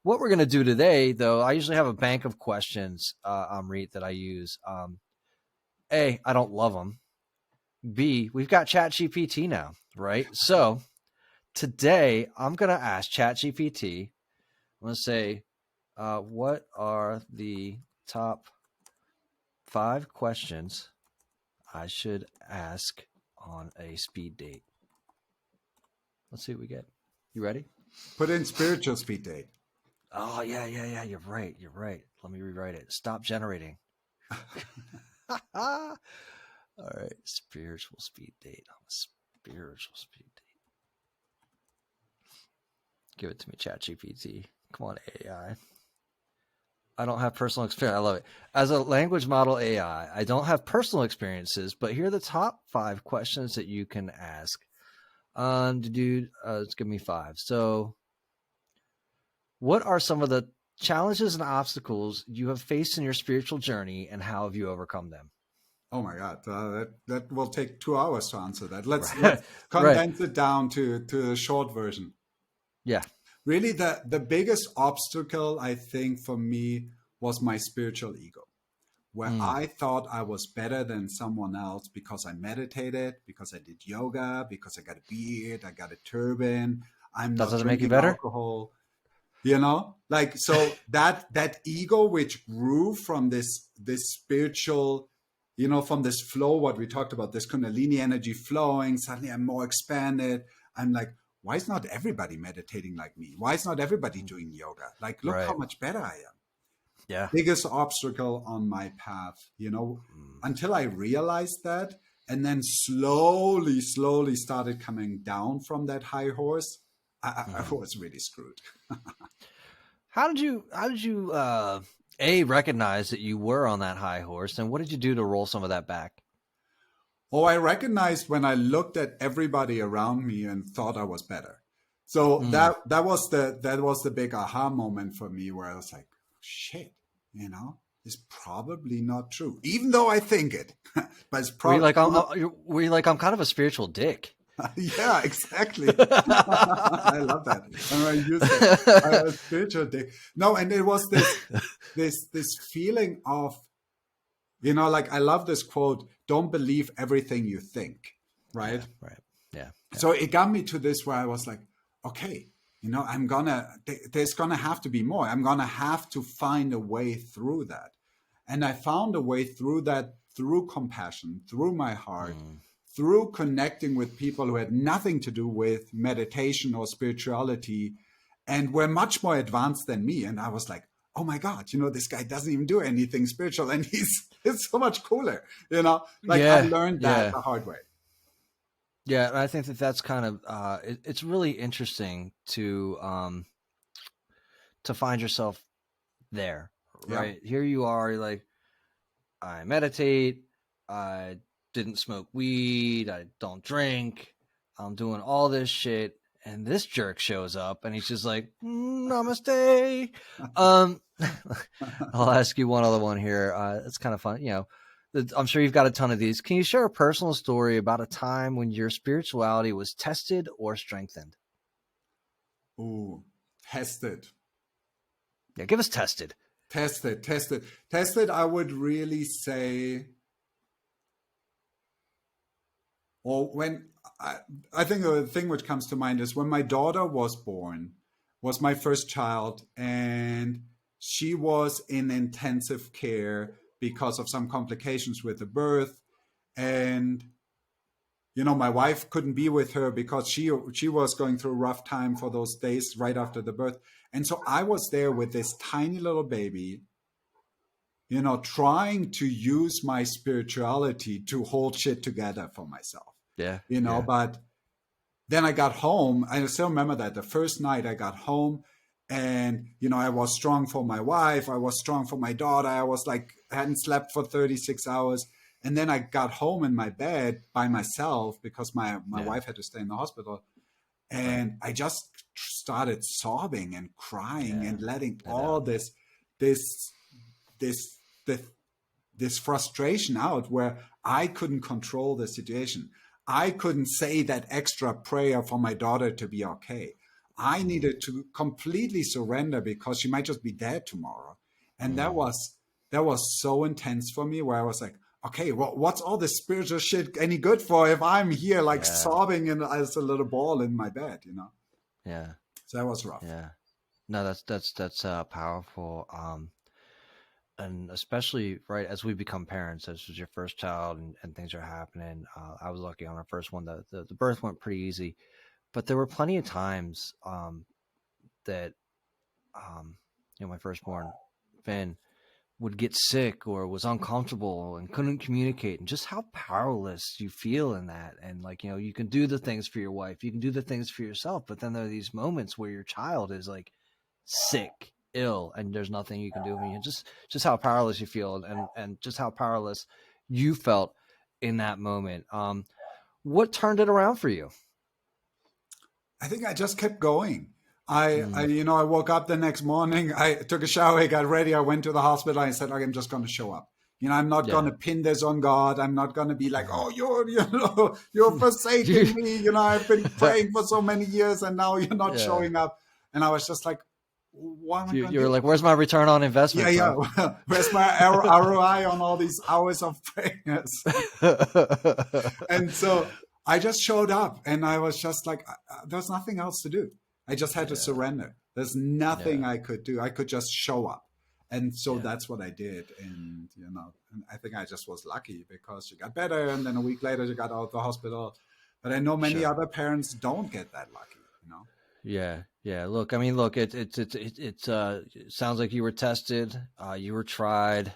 what we're going to do today, though, I usually have a bank of questions, Amrit, that I use. A, I don't love them. B, we've got ChatGPT now, right? So today I'm going to ask ChatGPT, I'm going to say, what are the top 5 questions I should ask on a speed date? Let's see what we get. You ready? Put in spiritual speed date. Oh, yeah. You're right. Let me rewrite it. Stop generating. All right. Spiritual speed date. Spiritual speed date. Give it to me, ChatGPT. Come on, AI. I don't have personal experience. I love it. As a language model AI, I don't have personal experiences, but here are the top 5 questions that you can ask. Let's give me 5. So, what are some of the challenges and obstacles you have faced in your spiritual journey, and how have you overcome them? Oh my God, that will take 2 hours to answer that. Let's Right. condense it down to the short version. Yeah. Really, the biggest obstacle, I think, for me was my spiritual ego, where I thought I was better than someone else because I meditated, because I did yoga, because I got a beard, I got a turban, I'm not Doesn't make you drinking better? alcohol. Like, so that ego which grew from this spiritual, from this flow, what we talked about, this Kundalini energy flowing, suddenly I'm more expanded. I'm like, why is not everybody meditating like me? Why is not everybody doing yoga? Like, look how much better I am. Yeah. Biggest obstacle on my path, until I realized that, and then slowly started coming down from that high horse, I was really screwed. How did you A, recognize that you were on that high horse, and what did you do to roll some of that back? Oh, I recognized when I looked at everybody around me and thought I was better. So that was the big aha moment for me, where I was like, shit, it's probably not true, even though I think it. But it's probably were you like, I'm kind of a spiritual dick? Yeah, exactly. I love that. I'm going to use that. A spiritual dick. No, and it was this feeling of, like, I love this quote: "Don't believe everything you think." Right. Yeah, right. Yeah. So it got me to this where I was like, okay, there's gonna have to be more. I'm gonna have to find a way through that. And I found a way through that through compassion, through my heart, through connecting with people who had nothing to do with meditation or spirituality and were much more advanced than me. And I was like, oh my God, this guy doesn't even do anything spiritual, and it's so much cooler, I learned that the hard way. Yeah, and I think that's kind of it's really interesting to find yourself there, right? Yeah. Here you are, you're like, I meditate, I didn't smoke weed, I don't drink, I'm doing all this shit, and this jerk shows up and he's just like, namaste. I'll ask you one other one here. It's kind of fun, I'm sure you've got a ton of these. Can you share a personal story about a time when your spirituality was tested or strengthened? Ooh, tested. Yeah, give us tested. Tested, I would really say, or when I think the thing which comes to mind is when my daughter was born, was my first child, and she was in intensive care because of some complications with the birth. And, my wife couldn't be with her because she was going through a rough time for those days right after the birth. And so I was there with this tiny little baby, trying to use my spirituality to hold shit together for myself. Yeah. But then I got home. I still remember that the first night I got home, and, I was strong for my wife. I was strong for my daughter. I was like, hadn't slept for 36 hours. And then I got home in my bed by myself because my wife had to stay in the hospital. And I just started sobbing and crying and letting all this frustration out, where I couldn't control the situation. I couldn't say that extra prayer for my daughter to be okay. I needed to completely surrender because she might just be dead tomorrow. And that was so intense for me, where I was like, okay, well, what's all this spiritual shit any good for if I'm here like sobbing as a little ball in my bed, you know? Yeah. So that was rough. Yeah. No, that's powerful. And especially right as we become parents, this was your first child and things are happening. I was lucky on our first one. The birth went pretty easy, but there were plenty of times that my firstborn, Finn, would get sick or was uncomfortable and couldn't communicate, and just how powerless you feel in that. And like, you can do the things for your wife, you can do the things for yourself, but then there are these moments where your child is like sick, ill, and there's nothing you can do. I mean, just how powerless you feel, and just how powerless you felt in that moment. What turned it around for you? I think I just kept going. I woke up the next morning, I took a shower, I got ready, I went to the hospital, I said, okay, I'm just going to show up. I'm not going to pin this on God. I'm not going to be like, oh, you're forsaking me. I've been praying for so many years and now you're not showing up. And I was just like, what am I going to do? You're like, where's my return on investment? Yeah. Where's my ROI on all these hours of prayers? And so I just showed up and I was just like, there's nothing else to do. I just had to surrender. There's nothing I could do. I could just show up. And so that's what I did. And, I think I just was lucky because she got better. And then a week later, she got out of the hospital. But I know many other parents don't get that lucky, Yeah. Yeah. Look, it sounds like you were tested, you were tried,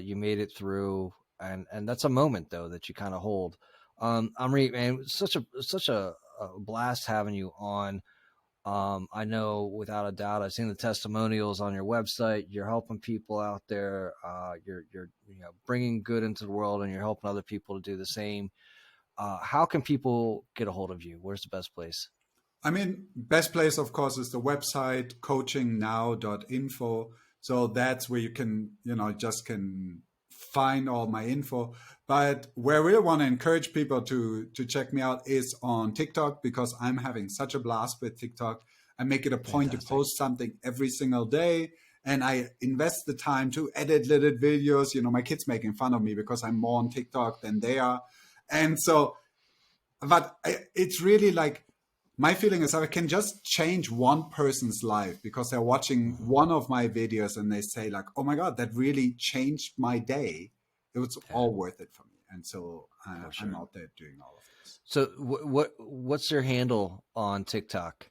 you made it through. And that's a moment though, that you kind of hold. Amrit, man, such a blast having you on. I know without a doubt, I've seen the testimonials on your website. You're helping people out there. You're bringing good into the world, and you're helping other people to do the same. How can people get a hold of you? Where's the best place? Best place, of course, is the website coachingnow.info. So that's where you can, just can find all my info. But where I really want to encourage people to check me out is on TikTok, because I'm having such a blast with TikTok. I make it a point to post something every single day, and I invest the time to edit little videos. My kids making fun of me because I'm more on TikTok than they are. And so, it's really like, my feeling is that I can just change one person's life because they're watching one of my videos and they say like, oh my God, that really changed my day. It was all worth it for me. And so I'm out there doing all of this. So what's your handle on TikTok?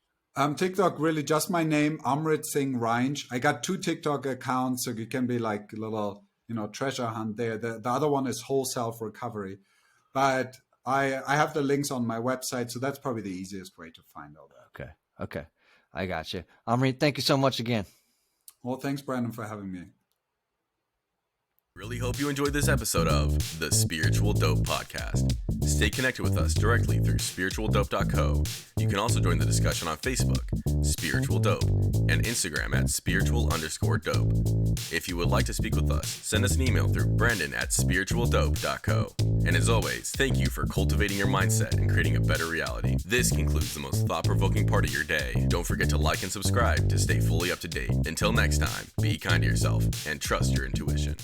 TikTok, really just my name, Amrit Singh Range. I got 2 TikTok accounts, so you can be like a little, treasure hunt there. The other one is Whole Self Recovery. But I have the links on my website, so that's probably the easiest way to find all that. Okay. I got you. Amrit, thank you so much again. Well, thanks, Brandon, for having me. Really hope you enjoyed this episode of the Spiritual Dope Podcast. Stay connected with us directly through spiritualdope.co. You can also join the discussion on Facebook, Spiritual Dope, and Instagram at spiritual_dope. If you would like to speak with us, send us an email through brandon@spiritualdope.co. And as always, thank you for cultivating your mindset and creating a better reality. This concludes the most thought-provoking part of your day. Don't forget to like and subscribe to stay fully up to date. Until next time, be kind to yourself and trust your intuition.